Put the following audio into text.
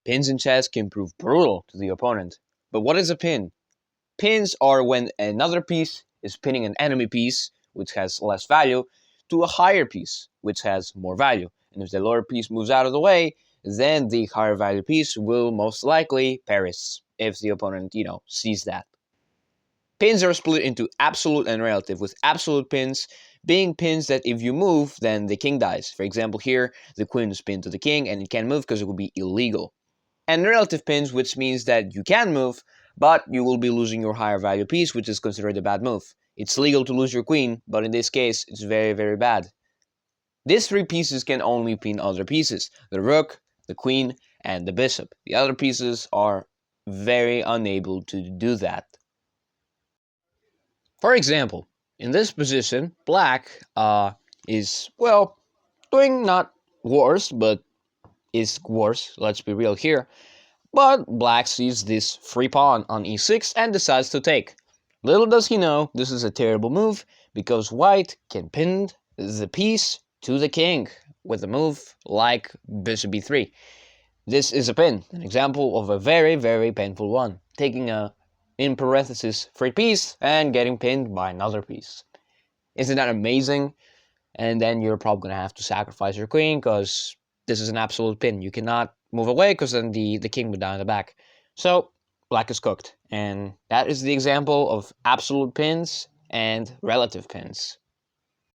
Pins in chess can prove brutal to the opponent. But what is a pin? Pins are when another piece is pinning an enemy piece, which has less value, to a higher piece, which has more value. And if the lower piece moves out of the way, then the higher value piece will most likely perish if the opponent, sees that. Pins are split into absolute and relative, with absolute pins being pins that if you move, then the king dies. For example, here, the queen is pinned to the king and it can't move because it would be illegal. And relative pins, which means that you can move, but you will be losing your higher value piece, which is considered a bad move. It's legal to lose your queen, but in this case, it's very, very bad. These three pieces can only pin other pieces: the rook, the queen, and the bishop. The other pieces are very unable to do that. For example, in this position, black is, well, doing not worse, but is worse, let's be real here. But black sees this free pawn on e6 and decides to take. Little does he know, this is a terrible move, because white can pin the piece to the king with a move like bishop b3. This is a pin, an example of a very, very painful one, taking a, in parentheses, free piece and getting pinned by another piece. Isn't that amazing? And then you're probably going to have to sacrifice your queen because this is an absolute pin. You cannot move away because then the king would die in the back. So black is cooked. And that is the example of absolute pins and relative pins.